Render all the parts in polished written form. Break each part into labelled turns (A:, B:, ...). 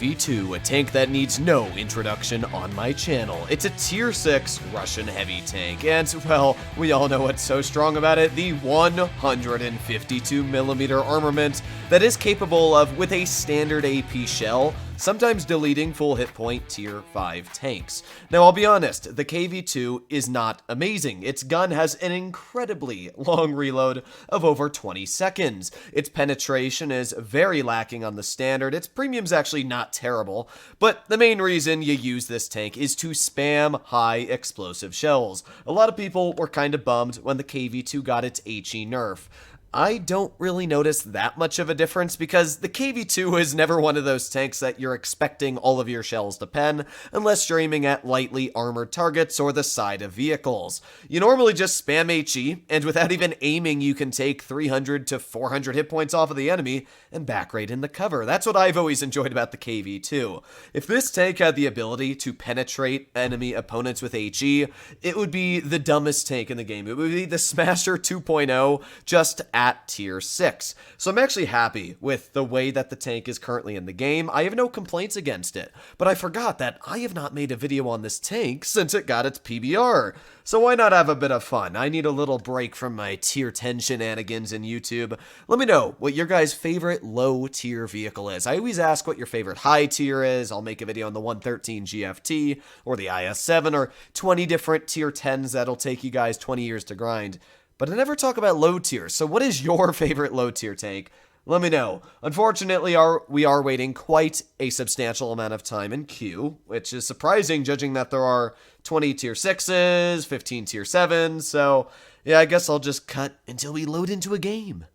A: KV-2, a tank that needs no introduction on my channel. It's a tier 6 Russian heavy tank, and, well, we all know what's so strong about it, the 152mm armament that is capable of, with a standard AP shell, sometimes deleting full hit point tier 5 tanks. Now, I'll be honest, the KV-2 is not amazing. Its gun has an incredibly long reload of over 20 seconds. Its penetration is very lacking on the standard. Its premium's actually not terrible, but the main reason you use this tank is to spam high explosive shells. A lot of people were kind of bummed when the KV-2 got its HE nerf. I don't really notice that much of a difference because the KV-2 is never one of those tanks that you're expecting all of your shells to pen unless you're aiming at lightly armored targets or the side of vehicles. You normally just spam HE, and without even aiming you can take 300 to 400 hit points off of the enemy and back right in the cover. That's what I've always enjoyed about the KV-2. If this tank had the ability to penetrate enemy opponents with HE, it would be the dumbest tank in the game. It would be the Smasher 2.0 just at tier 6. So I'm actually happy with the way that the tank is currently in the game. I have no complaints against it, but I forgot that I have not made a video on this tank since it got its PBR. So why not have a bit of fun? I need a little break from my tier 10 shenanigans in YouTube. Let me know what your guys' favorite low tier vehicle is. I always ask what your favorite high tier is. I'll make a video on the 113 GFT or the IS-7 or 20 different tier 10s that'll take you guys 20 years to grind. But I never talk about low tier, so what is your favorite low tier tank? Let me know. Unfortunately, we are waiting quite a substantial amount of time in queue, which is surprising judging that there are 20 tier 6s, 15 tier 7s, so yeah, I guess I'll just cut until we load into a game.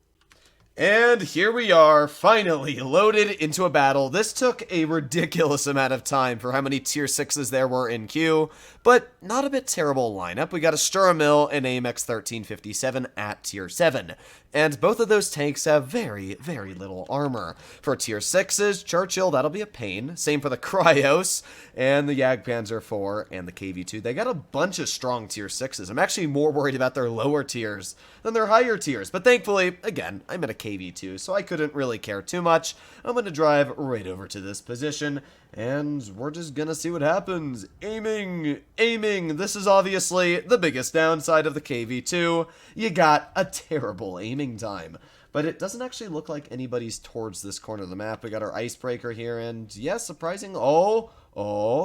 A: And here we are, finally loaded into a battle. This took a ridiculous amount of time for how many tier 6s there were in queue, but not a bit terrible lineup. We got a Sturmil and AMX 1357 at tier 7, and both of those tanks have very, very little armor. For tier 6s, Churchill, that'll be a pain. Same for the Cryos, and the Jagdpanzer 4, and the KV-2. They got a bunch of strong tier 6s. I'm actually more worried about their lower tiers than their higher tiers, but thankfully, again, I'm at a KV-2, so I couldn't really care too much. I'm going to drive right over to this position, and we're just going to see what happens. Aiming. This is obviously the biggest downside of the KV-2. You got a terrible aiming time. But it doesn't actually look like anybody's towards this corner of the map. We got our icebreaker here, and yes, surprising. Oh,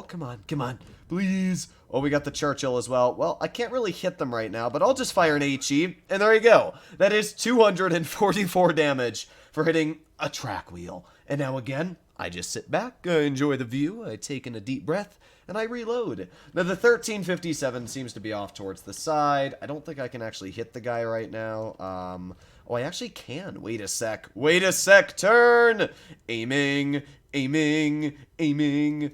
A: come on, please. Oh, we got the Churchill as well. Well, I can't really hit them right now, but I'll just fire an HE, and there you go. That is 244 damage for hitting a track wheel. And now again, I just sit back, enjoy the view, I take in a deep breath, and I reload. Now, the 1357 seems to be off towards the side. I don't think I can actually hit the guy right now. Oh, I actually can. Wait a sec, turn! Aiming,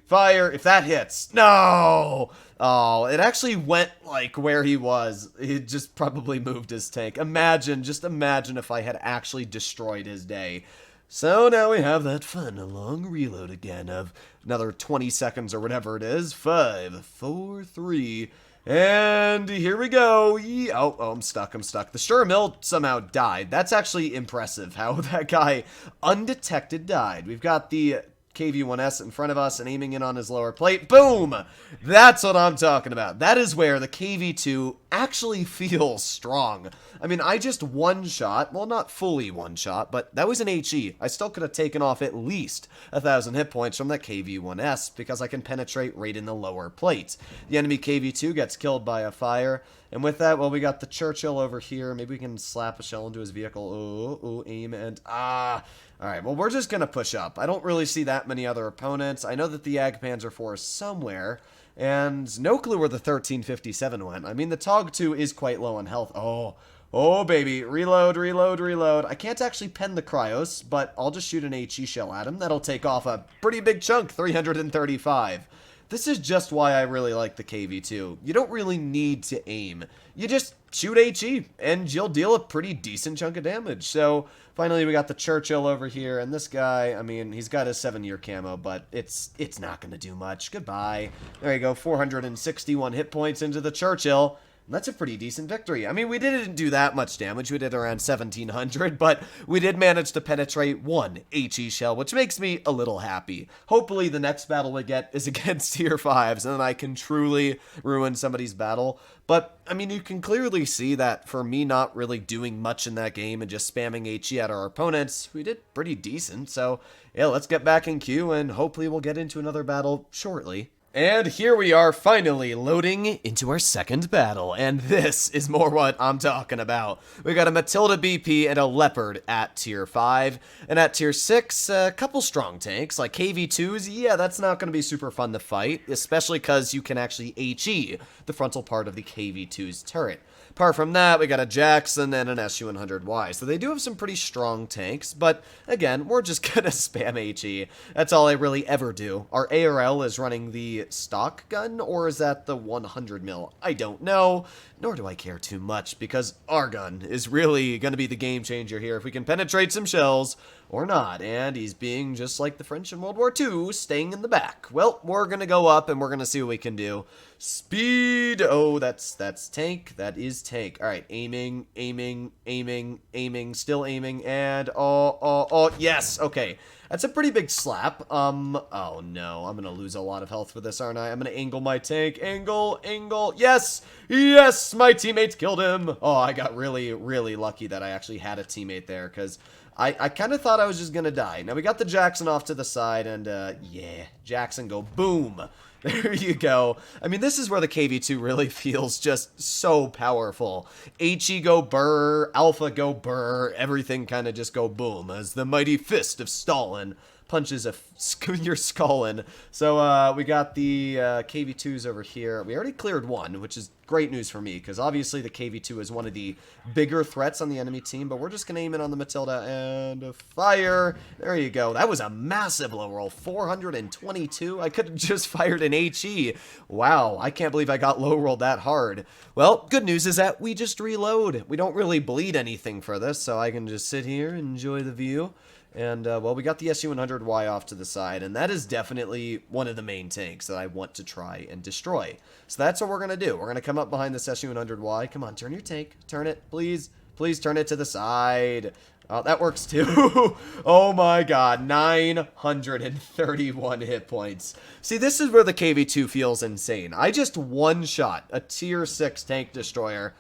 A: fire, if that hits. No! Oh, it actually went, like, where he was. He just probably moved his tank. Just imagine if I had actually destroyed his day. So now we have that fun long reload again of another 20 seconds or whatever it is. 5, 4, 3, and here we go. Oh, I'm stuck. The Sturmil somehow died. That's actually impressive how that guy undetected died. We've got the KV-1S in front of us and aiming in on his lower plate. Boom! That's what I'm talking about. That is where the KV-2 actually feels strong. I mean, I just one-shot, well, not fully one-shot, but that was an HE. I still could have taken off at least 1,000 hit points from that KV-1S because I can penetrate right in the lower plate. The enemy KV-2 gets killed by a fire, and with that, well, we got the Churchill over here. Maybe we can slap a shell into his vehicle. Oh, aim, and Alright, well, we're just going to push up. I don't really see that many other opponents. I know that the Jagdpanzer 4 is somewhere, and no clue where the 1357 went. I mean, the TOG-2 is quite low on health. Oh, baby. Reload. I can't actually pen the Cryos, but I'll just shoot an HE shell at him. That'll take off a pretty big chunk, 335. This is just why I really like the KV-2. You don't really need to aim. You just shoot HE, and you'll deal a pretty decent chunk of damage. So, finally, we got the Churchill over here, and this guy, I mean, he's got his 7-year camo, but it's not going to do much. Goodbye. There you go, 461 hit points into the Churchill. That's a pretty decent victory. I mean, we didn't do that much damage. We did around 1,700, but we did manage to penetrate one HE shell, which makes me a little happy. Hopefully, the next battle we get is against tier 5s, and then I can truly ruin somebody's battle. But, I mean, you can clearly see that for me not really doing much in that game and just spamming HE at our opponents, we did pretty decent. So, yeah, let's get back in queue, and hopefully we'll get into another battle shortly. And here we are finally loading into our second battle, and this is more what I'm talking about. We got a Matilda BP and a Leopard at tier 5, and at tier 6, a couple strong tanks, like KV2s. Yeah, that's not going to be super fun to fight, especially because you can actually HE the frontal part of the KV2's turret. Apart from that, we got a Jackson and an SU-100Y, so they do have some pretty strong tanks, but again, we're just gonna spam HE. That's all I really ever do. Our ARL is running the stock gun, or is that the 100 mil? I don't know, nor do I care too much, because our gun is really gonna be the game changer here if we can penetrate some shells, or not, and he's being just like the French in World War II, staying in the back. Well, we're gonna go up and we're gonna see what we can do. Speed! Oh, that's tank. That is tank. Alright, aiming, still aiming, and oh, yes, okay. That's a pretty big slap. Oh no, I'm gonna lose a lot of health for this, aren't I? I'm gonna angle my tank. Angle, yes! Yes! My teammate killed him! Oh, I got really, really lucky that I actually had a teammate there, because I kind of thought I was just gonna die. Now, we got the Jackson off to the side, and, yeah, Jackson go boom. There you go. I mean, this is where the KV2 really feels just so powerful. HE go burr, Alpha go burr, everything kind of just go boom, as the mighty fist of Stalin punches your skull in. So, we got the KV2s over here. We already cleared one, which is great news for me, because obviously the KV2 is one of the bigger threats on the enemy team, but we're just going to aim in on the Matilda and fire. There you go. That was a massive low roll, 422. I could have just fired an HE. Wow, I can't believe I got low rolled that hard. Well, good news is that we just reload. We don't really bleed anything for this, so I can just sit here and enjoy the view. And, well, we got the SU-100Y off to the side, and that is definitely one of the main tanks that I want to try and destroy. So that's what we're going to do. We're going to come up behind this SU-100Y. Come on, turn your tank. Turn it, please. Please turn it to the side. Oh, that works too. Oh my god, 931 hit points. See, this is where the KV2 feels insane. I just one-shot a tier 6 tank destroyer,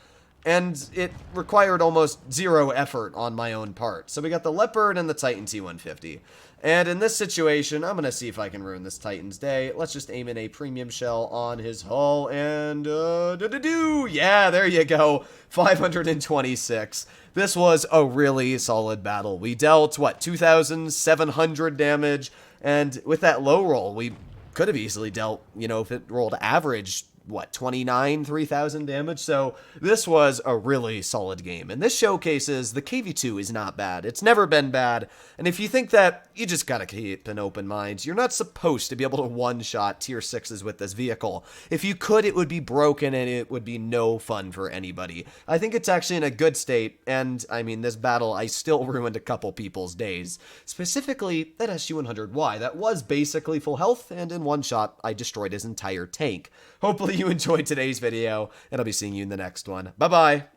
A: and it required almost zero effort on my own part. So we got the Leopard and the Titan T-150. And in this situation, I'm going to see if I can ruin this Titan's day. Let's just aim in a premium shell on his hull, and, yeah, there you go, 526. This was a really solid battle. We dealt, what, 2,700 damage, and with that low roll, we could have easily dealt, you know, if it rolled average, what, 3,000 damage? So this was a really solid game. And this showcases the KV2 is not bad. It's never been bad. And if you think that, you just gotta keep an open mind. You're not supposed to be able to one-shot tier 6s with this vehicle. If you could, it would be broken and it would be no fun for anybody. I think it's actually in a good state. And, I mean, this battle, I still ruined a couple people's days. Specifically, that SU-100Y. That was basically full health, and in one shot, I destroyed his entire tank. Hopefully you enjoyed today's video, and I'll be seeing you in the next one. Bye-bye!